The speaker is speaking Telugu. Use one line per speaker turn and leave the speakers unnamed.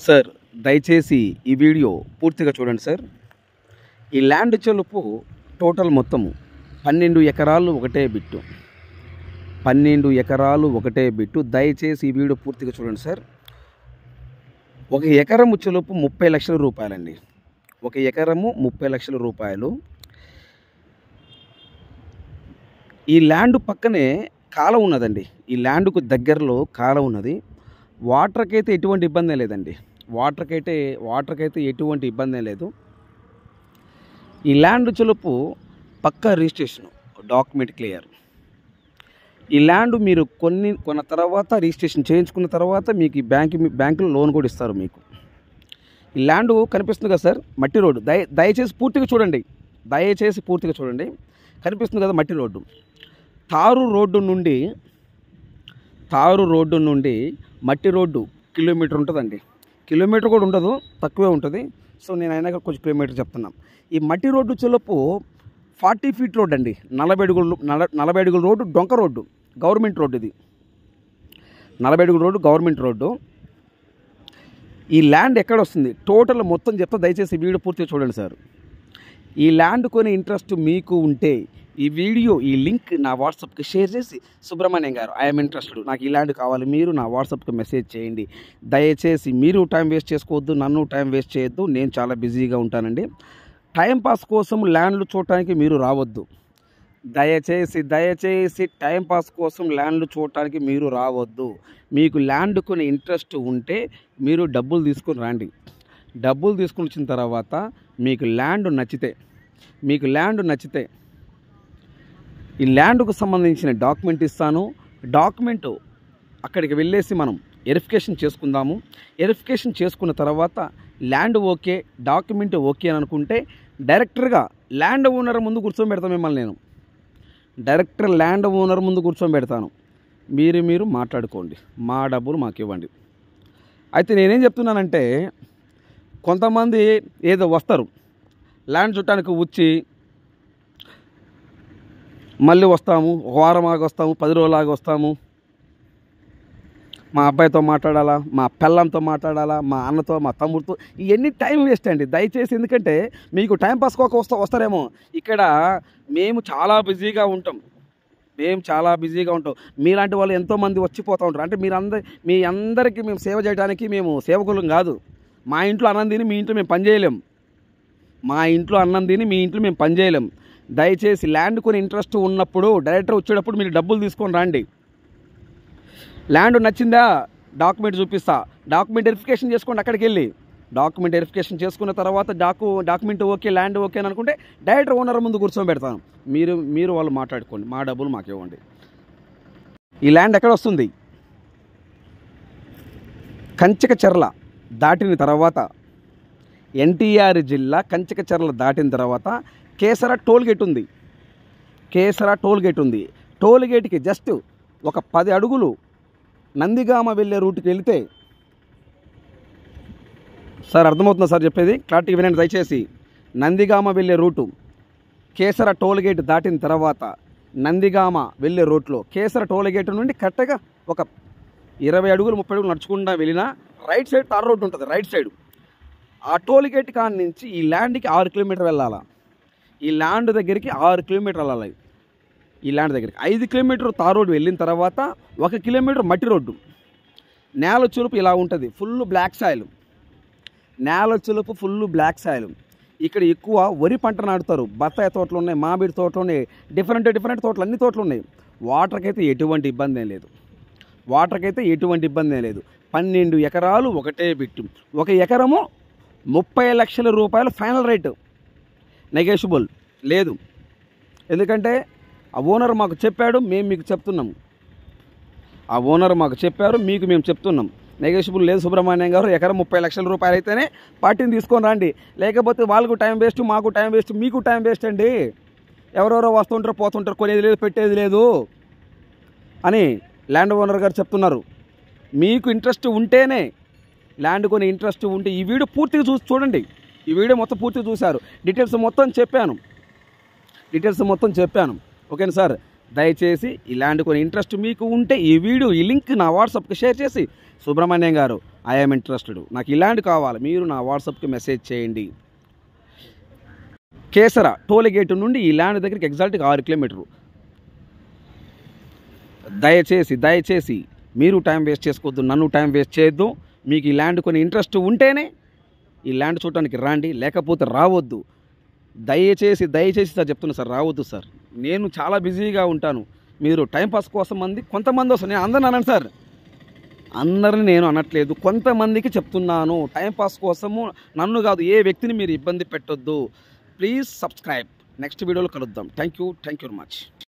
సార్ దయచేసి ఈ వీడియో పూర్తిగా చూడండి సార్. ఈ ల్యాండ్ చెలుపు టోటల్ మొత్తము 12 ఎకరాలు ఒకటే బిట్టు. 12 ఎకరాలు ఒకటే బిట్టు. దయచేసి ఈ వీడియో పూర్తిగా చూడండి సార్. ఒక ఎకరము చెలుపు 30 లక్షల రూపాయలండి. ఒక ఎకరము 30 లక్షల రూపాయలు. ఈ ల్యాండ్ పక్కనే కాలం ఉన్నదండి. ఈ ల్యాండ్కు దగ్గరలో కాలం ఉన్నది. వాటర్కి అయితే ఎటువంటి ఇబ్బంది లేదండి. వాటర్కైతే ఎటువంటి ఇబ్బంది లేదు. ఈ ల్యాండ్ చెలుపు పక్కా రిజిస్ట్రేషన్, డాక్యుమెంట్ క్లియర్. ఈ ల్యాండ్ మీరు కొన్న తర్వాత రిజిస్ట్రేషన్ చేయించుకున్న తర్వాత మీకు ఈ బ్యాంకులో లోన్ కూడా ఇస్తారు మీకు. ఈ ల్యాండ్ కనిపిస్తుంది కదా సార్, మట్టి రోడ్డు. దయచేసి పూర్తిగా చూడండి. కనిపిస్తుంది కదా మట్టి రోడ్డు. తారు రోడ్డు నుండి మట్టి రోడ్డు కిలోమీటర్ ఉంటుందండి. కిలోమీటర్ కూడా ఉండదు, తక్కువే ఉంటుంది. సో నేను అయినా కొంచెం కిలోమీటర్ చెప్తున్నాం. ఈ మట్టి రోడ్డు చెలుపు 40 ఫీట్ రోడ్ అండి. 40 అడుగుల రోడ్డు, డొంక రోడ్డు, గవర్నమెంట్ రోడ్డు. ఇది 40 అడుగుల రోడ్డు, గవర్నమెంట్ రోడ్డు. ఈ ల్యాండ్ ఎక్కడ వస్తుంది టోటల్ మొత్తం చెప్తా. దయచేసి వీడియో పూర్తిగా చూడండి సార్. ఈ ల్యాండ్ కొని ఇంట్రెస్ట్ మీకు ఉంటే ఈ వీడియో, ఈ లింక్ నా వాట్సాప్కి షేర్ చేసి, సుబ్రహ్మణ్యం గారు ఐఎమ్ ఇంట్రెస్టెడ్, నాకు ఈ ల్యాండ్ కావాలి, మీరు నా వాట్సాప్కి మెసేజ్ చేయండి. దయచేసి మీరు టైం వేస్ట్ చేసుకోవద్దు, నన్ను టైం వేస్ట్ చేయొద్దు. నేను చాలా బిజీగా ఉంటానండి. టైంపాస్ కోసం ల్యాండ్లు చూడటానికి మీరు రావద్దు. దయచేసి టైంపాస్ కోసం ల్యాండ్లు చూడటానికి మీరు రావద్దు. మీకు ల్యాండ్ కొని ఇంట్రెస్ట్ ఉంటే మీరు డబ్బులు తీసుకొని రండి. డబ్బులు తీసుకుని వచ్చిన తర్వాత మీకు ల్యాండ్ నచ్చితే ఈ ల్యాండ్కు సంబంధించిన డాక్యుమెంట్ ఇస్తాను. డాక్యుమెంటు అక్కడికి వెళ్ళేసి మనం వెరిఫికేషన్ చేసుకుందాము. వెరిఫికేషన్ చేసుకున్న తర్వాత ల్యాండ్ ఓకే, డాక్యుమెంట్ ఓకే అని అనుకుంటే డైరెక్టర్గా ల్యాండ్ ఓనర్ ముందు కూర్చోబెడతాను. మిమ్మల్ని నేను డైరెక్టర్ ల్యాండ్ ఓనర్ ముందు కూర్చోబెడతాను. మీరు మాట్లాడుకోండి, మా డబ్బులు మాకు ఇవ్వండి. అయితే నేనేం చెప్తున్నానంటే, కొంతమంది ఏదో వస్తారు ల్యాండ్ చుట్టానికి వచ్చి మళ్ళీ వస్తాము, ఒక వారం ఆగి వస్తాము, 10 రోజులు ఆగి వస్తాము, మా అబ్బాయితో మాట్లాడాలా, మా పిల్లంతో మాట్లాడాలా, మా అన్నతో, మా తమ్ముడితో. ఇవన్నీ టైం వేస్ట్ అండి. దయచేసి, ఎందుకంటే మీకు టైం పాస్ వస్తారేమో. ఇక్కడ మేము చాలా బిజీగా ఉంటాం. మీలాంటి వాళ్ళు ఎంతోమంది వచ్చిపోతూ ఉంటారు. అంటే మీ అందరికీ మేము సేవ చేయడానికి మేము సేవకులం కాదు. మా ఇంట్లో అన్నం తిని మీ ఇంట్లో మేము పనిచేయలేం. దయచేసి ల్యాండ్ కొని ఇంట్రెస్ట్ ఉన్నప్పుడు డైరెక్టర్ వచ్చేటప్పుడు మీరు డబ్బులు తీసుకొని రండి. ల్యాండ్ నచ్చిందా, డాక్యుమెంట్ చూపిస్తా, డాక్యుమెంట్ వెరిఫికేషన్ చేసుకోండి. అక్కడికి వెళ్ళి డాక్యుమెంట్ వెరిఫికేషన్ చేసుకున్న తర్వాత డాక్యుమెంట్ ఓకే, ల్యాండ్ ఓకే అని అనుకుంటే డైరెక్టర్ ఓనర్ ముందు కూర్చోబెడతాను. మీరు వాళ్ళు మాట్లాడుకోండి, మా డబ్బులు మాకు ఇవ్వండి. ఈ ల్యాండ్ ఎక్కడ వస్తుంది? కంచికచర్ల దాటిన తర్వాత, ఎన్టీఆర్ జిల్లా కంచికచర్ల దాటిన తర్వాత కేసర టోల్గేట్ ఉంది. టోల్గేట్కి జస్ట్ ఒక 10 అడుగులు నందిగామ వెళ్ళే రూట్కి వెళితే, సార్ అర్థమవుతుందా సార్ చెప్పేది? క్లారిటీగా వినండి దయచేసి. నందిగామ వెళ్ళే రూటు, కేసర టోల్గేట్ దాటిన తర్వాత నందిగామ వెళ్ళే రూట్లో కేసర టోల్గేట్ నుండి కరెక్ట్గా ఒక 20 అడుగులు 30 అడుగులు నడుచుకుంటా వెళ్ళినా రైట్ సైడ్ తార్ రోడ్డు ఉంటుంది. రైట్ సైడ్ ఆ టోల్గేట్ కాడి నుంచి ఈ ల్యాండ్కి 6 కిలోమీటర్ వెళ్ళాలా. ఈ ల్యాండ్ దగ్గరికి 6 కిలోమీటర్ వెళ్ళాలి. ఈ ల్యాండ్ దగ్గరికి 5 కిలోమీటర్ తార్ రోడ్డు వెళ్ళిన తర్వాత 1 కిలోమీటర్ మట్టి రోడ్డు. నేల చులుపు ఇలా ఉంటుంది, ఫుల్ బ్లాక్ సాయిల్. ఇక్కడ ఎక్కువ వరి పంట నాటుతారు. బత్తాయి తోటలు ఉన్నాయి, మామిడి తోటలు ఉన్నాయి, డిఫరెంట్ తోటలు, అన్ని తోటలు ఉన్నాయి. వాటర్కి అయితే ఎటువంటి ఇబ్బంది ఏం లేదు. 12 ఎకరాలు ఒకటే బిట్టు. ఒక ఎకరము 30 లక్షల రూపాయలు ఫైనల్ రేటు, నెగోషియబుల్ లేదు. ఎందుకంటే ఆ ఓనర్ మాకు చెప్పాడు, మేము మీకు చెప్తున్నాము. మీకు మేము చెప్తున్నాం. నెగోషియబుల్ లేదు. సుబ్రహ్మణ్యం గారు ఎకరం 30 లక్షల రూపాయలు అయితేనే పార్టీని తీసుకొని రండి. లేకపోతే వాళ్ళకు టైం వేస్ట్, మాకు టైం వేస్ట్, మీకు టైం వేస్ట్ అండి. ఎవరెవరో వస్తుంటారు, పోతుంటారు, కొనేది లేదు, పెట్టేది లేదు అని ల్యాండ్ ఓనర్ గారు చెప్తున్నారు. మీకు ఇంట్రెస్ట్ ఉంటేనే, ల్యాండ్ కొని ఇంట్రెస్ట్ ఉంటే ఈ వీడియో పూర్తిగా చూడండి. ఈ వీడియో మొత్తం పూర్తిగా చూశారు. డీటెయిల్స్ మొత్తం చెప్పాను. ఓకేనా సార్? దయచేసి ఈ ల్యాండ్ కొని ఇంట్రెస్ట్ మీకు ఉంటే ఈ వీడియో, ఈ లింక్ నా వాట్సాప్కి షేర్ చేసి, సుబ్రహ్మణ్యం గారు ఐఎమ్ ఇంట్రెస్టెడ్, నాకు ఇలాంటి కావాలి, మీరు నా వాట్సాప్కి మెసేజ్ చేయండి. కేసర టోల్ గేట్ నుండి ఈ ల్యాండ్ దగ్గరికి ఎగ్జాక్ట్గా 6 కిలోమీటర్లు. దయచేసి మీరు టైం వేస్ట్ చేసుకోవద్దు, నన్ను టైం వేస్ట్ చేయొద్దు. మీకు ఈ ల్యాండ్ కొన్ని ఇంట్రెస్ట్ ఉంటేనే ఈ ల్యాండ్ చూడటానికి రండి, లేకపోతే రావద్దు. దయచేసి సార్ చెప్తున్నా సార్, రావద్దు సార్. నేను చాలా బిజీగా ఉంటాను. మీరు టైంపాస్ కోసం కొంతమంది వస్తారు, నేను అందరిని అన్నాను సార్, అందరిని నేను అనట్లేదు, కొంతమందికి చెప్తున్నాను. టైంపాస్ కోసము నన్ను కాదు, ఏ వ్యక్తిని మీరు ఇబ్బంది పెట్టొద్దు. Please subscribe. నెక్స్ట్ వీడియోలో కలుద్దాం. Thank you very much.